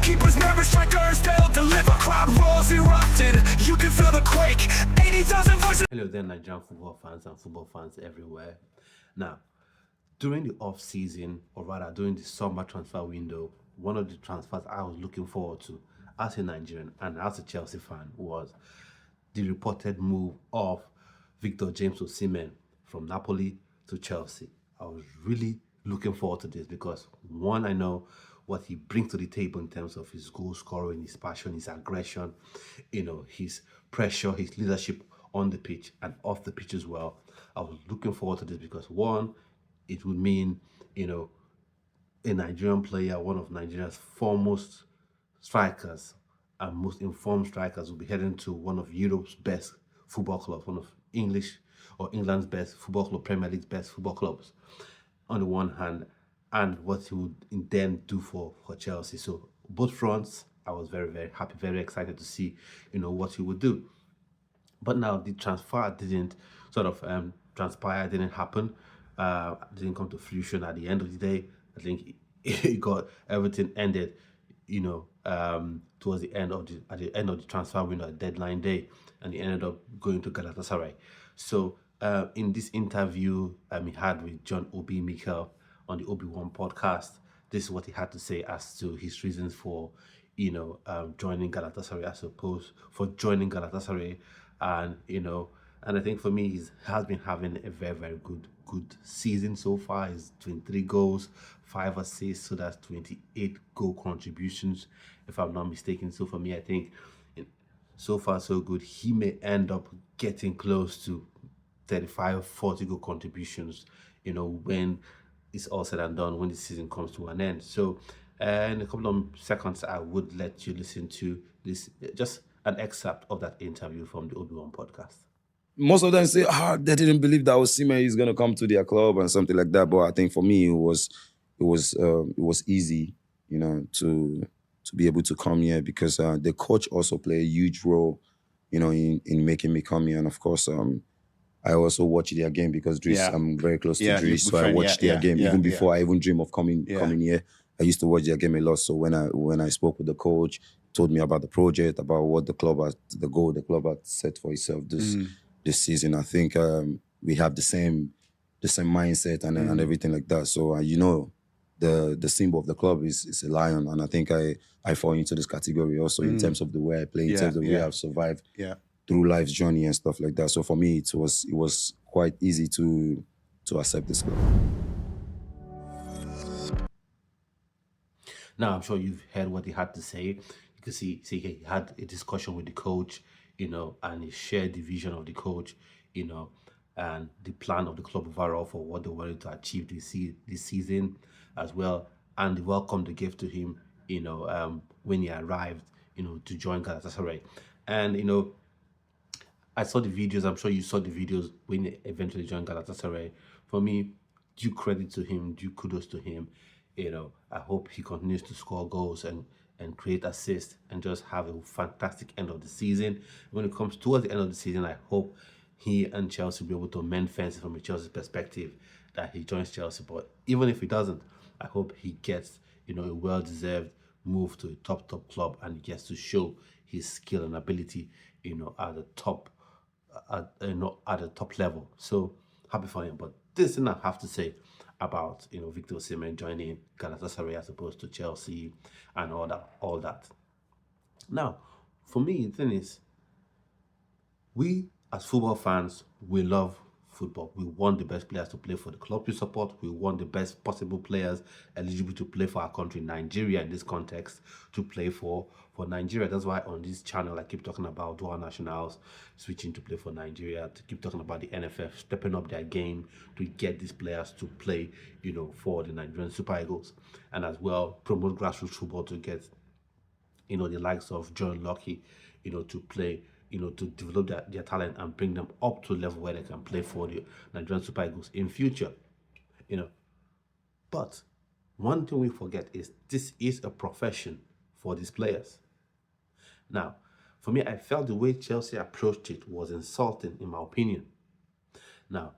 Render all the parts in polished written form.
Keepers nervous, strikers, they'll deliver. Crowd roars erupted, you can feel the quake. 80,000 voices. Hello there, Nigerian football fans and football fans everywhere. Now, during the off season, or rather during the summer transfer window, one of the transfers I was looking forward to as a Nigerian and as a Chelsea fan was the reported move of Victor James Osimhen from Napoli to Chelsea. I was really looking forward to this because one, I know what he brings to the table in terms of his goal scoring, his passion, his aggression, his pressure, his leadership on the pitch and off the pitch as well. I was looking forward to this because one, it would mean, a Nigerian player, one of Nigeria's foremost strikers and most informed strikers, will be heading to one of Europe's best football clubs, one of English or England's best football club, Premier League's best football clubs, on the one hand, and what he would then do for Chelsea. So both fronts, I was very, very happy, very excited to see, what he would do. But now the transfer didn't sort of transpire, didn't happen, didn't come to fruition at the end of the day. I think it got everything ended, towards the end of the transfer window, deadline day, and he ended up going to Galatasaray. So in this interview he had with John Obi Mikel on the Obi-Wan podcast, this is what he had to say as to his reasons for, joining Galatasaray, as opposed for joining Galatasaray, and and I think for me, he has been having a very, very good season so far. He's 23 goals, 5 assists, so that's 28 goal contributions, if I'm not mistaken. So for me, I think so far so good. He may end up getting close to 35, 40 goal contributions, when it's all said and done, when the season comes to an end. So in a couple of seconds, I would let you listen to this, just an excerpt of that interview from the Obi-Wan podcast. Most of them say, they didn't believe that Osimhen is going to come to their club and something like that. But I think for me, it was easy, to be able to come here because the coach also played a huge role, in making me come here. And of course, I also watch their game because I'm very close to Dries, so I watch their game even before I even dream of coming here. I used to watch their game a lot. So when I spoke with the coach, told me about the project, about what the goal the club had set for itself this season. I think we have the same mindset and everything like that. So the symbol of the club is a lion, and I think I fall into this category also in terms of the way I play, in terms of the way I've survived through life's journey and stuff like that. So for me, it was quite easy to accept this club. Now, I'm sure you've heard what he had to say. You can see he had a discussion with the coach, and he shared the vision of the coach, and the plan of the club overall for what they wanted to achieve this season as well, and the welcome they gave to him, when he arrived, to join Galatasaray. And, I saw the videos, I'm sure you saw the videos when he eventually joined Galatasaray. For me, due credit to him, due kudos to him. I hope he continues to score goals and create assists and just have a fantastic end of the season. When it comes towards the end of the season, I hope he and Chelsea will be able to mend fences from a Chelsea perspective, that he joins Chelsea. But even if he doesn't, I hope he gets, a well-deserved move to a top club and gets to show his skill and ability, at the top, at the top level. So happy for him. But this thing I have to say about Victor Osimhen joining Galatasaray as opposed to Chelsea and all that. Now, for me, the thing is, we as football fans, we love football. We want the best players to play for the club we support. We want the best possible players eligible to play for our country, Nigeria in this context, to play for Nigeria. That's why on this channel I keep talking about dual nationals switching to play for Nigeria, to keep talking about the NFF stepping up their game to get these players to play, for the Nigerian Super Eagles, and as well promote grassroots football to get, the likes of John Lucky, to play, to develop their talent and bring them up to a level where they can play for the Nigerian Super Eagles in future, But one thing we forget is this is a profession for these players. Now, for me, I felt the way Chelsea approached it was insulting, in my opinion. Now,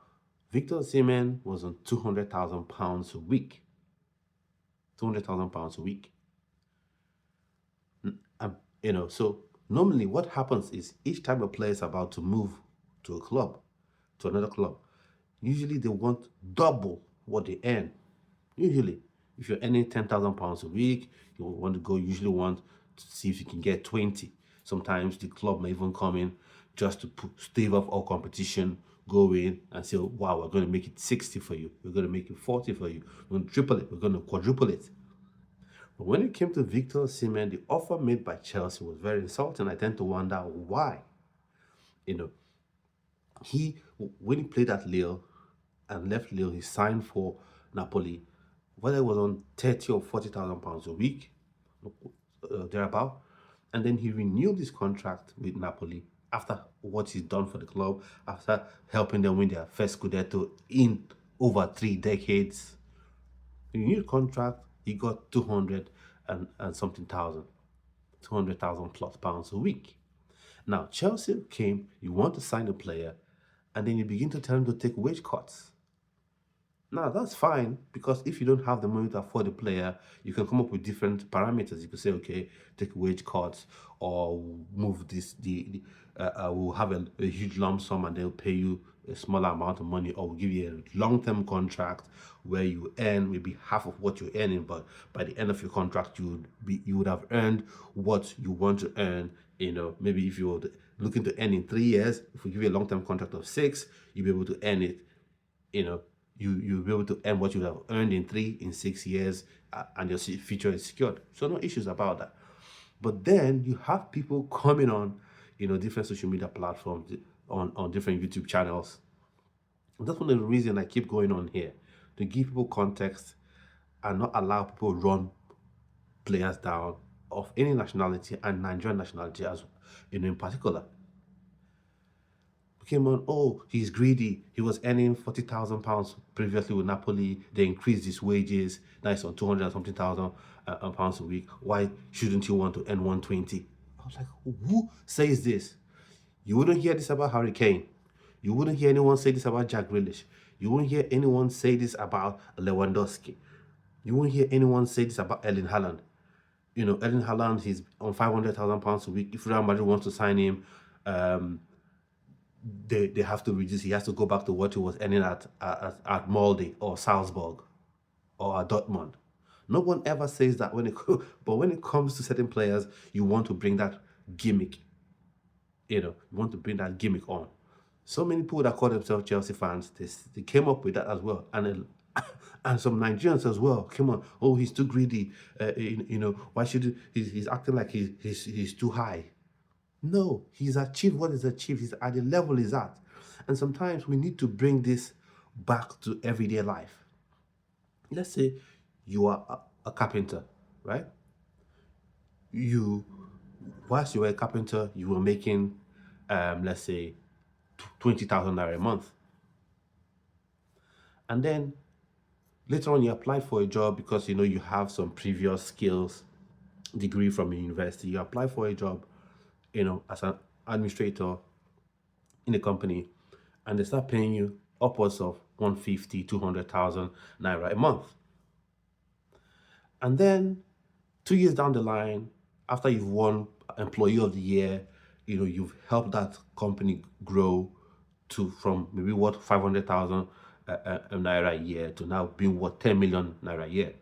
Victor Osimhen was on £200,000 a week. £200,000 a week. So normally what happens is each time a player is about to move to a club, to another club, usually they want double what they earn. Usually, if you're earning £10,000 a week, you want to go, usually want to see if you can get 20. Sometimes the club may even come in just to stave off all competition, go in and say, wow, we're going to make it 60 for you. We're going to make it 40 for you. We're going to triple it. We're going to quadruple it. But when it came to Victor Osimhen, the offer made by Chelsea was very insulting. I tend to wonder why. You know, when he played at Lille and left Lille, he signed for Napoli, whether it was on 30 or 40,000 pounds a week, thereabout. And then he renewed his contract with Napoli after what he's done for the club, after helping them win their first Scudetto in over 3 decades. He renewed contract, he got 200 and something thousand, 200,000 plus pounds a week. Now, Chelsea came, you want to sign a player, and then you begin to tell him to take wage cuts. Now, that's fine, because if you don't have the money to afford a player, you can come up with different parameters. You could say, okay, take wage cuts, or move this, we'll have a huge lump sum and they'll pay you a smaller amount of money, or we'll give you a long-term contract where you earn maybe half of what you're earning, but by the end of your contract, you would have earned what you want to earn. Maybe if you're looking to earn in 3 years, if we give you a long-term contract of 6, you'll be able to earn it, you'll be able to earn what you would have earned in 6 years, and your future is secured. So no issues about that. But then you have people coming on, different social media platforms, on different YouTube channels. That's one of the reasons I keep going on here, to give people context and not allow people run players down of any nationality, and Nigerian nationality as in particular. Came on, oh, he's greedy. He was earning 40,000 pounds previously with Napoli. They increased his wages. Now it's on 200 and something thousand pounds a week. Why shouldn't you want to earn 120? I was like, who says this? You wouldn't hear this about Harry Kane. You wouldn't hear anyone say this about Jack Grealish. You wouldn't hear anyone say this about Lewandowski. You won't hear anyone say this about Erling Haaland. Erling Haaland, he's on 500,000 pounds a week. If Real Madrid wants to sign him, they have to reduce. He has to go back to what he was earning at Molde or Salzburg or at Dortmund. No one ever says that but when it comes to certain players, you want to bring that gimmick. You want to bring that gimmick on. So many people that call themselves Chelsea fans, they came up with that as well, and some Nigerians as well came on. Oh, he's too greedy. Why should he's acting like he's too high? No, he's achieved what he's achieved. He's at the level he's at. And sometimes we need to bring this back to everyday life. Let's say you are a carpenter, right? Whilst you were a carpenter, you were making, let's say, 20,000 naira a month. And then later on, you applied for a job because you have some previous skills, degree from a university. You apply for a job, as an administrator in a company, and they start paying you upwards of 150, 200,000 naira a month. And then 2 years down the line, after you've won Employee of the Year, you've helped that company grow from maybe 500,000 naira a year to now being 10 million naira a year.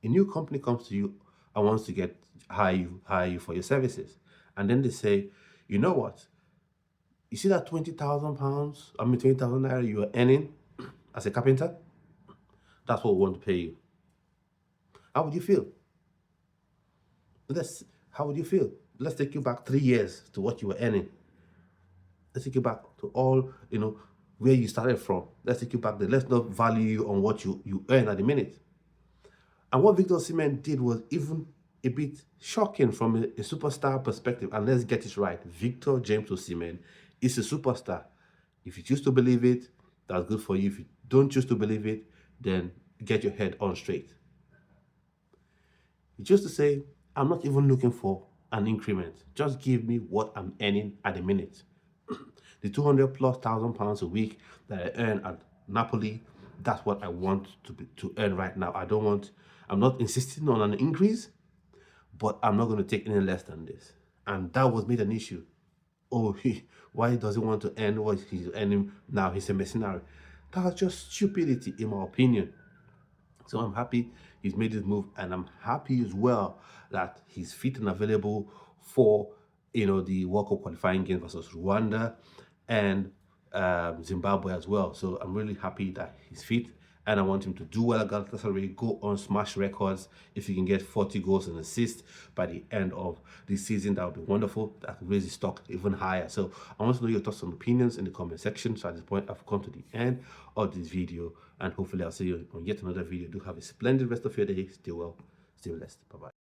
A new company comes to you and wants to hire you for your services. And then they say, you know what? You see that 20,000 naira you are earning as a carpenter? That's what we want to pay you. How would you feel? How would you feel? Let's take you back 3 years to what you were earning. Let's take you back to all, where you started from. Let's take you back there. Let's not value you on what you earn at the minute. And what Victor Osimhen did was even a bit shocking from a superstar perspective. And let's get it right. Victor James Osimhen is a superstar. If you choose to believe it, that's good for you. If you don't choose to believe it, then get your head on straight. You choose to say, I'm not even looking for an increment. Just give me what I'm earning at the minute. The 200,000+ pounds a week that I earn at Napoli, that's what I want to earn right now. I'm not insisting on an increase, but I'm not going to take any less than this. And that was made an issue. Oh, why does he want to end what he's earning now? He's a mercenary. That was just stupidity, in my opinion. So I'm happy he's made this move, and I'm happy as well that he's fit and available for the World Cup qualifying game versus Rwanda and Zimbabwe as well. So I'm really happy that he's fit, and I want him to do well at Galatasaray, go on smash records. If he can get 40 goals and assists by the end of this season, that would be wonderful. That could raise his stock even higher. So I want to know your thoughts and opinions in the comment section. So at this point, I've come to the end of this video, and hopefully I'll see you on yet another video. Do have a splendid rest of your day. Stay well, stay blessed. Bye-bye.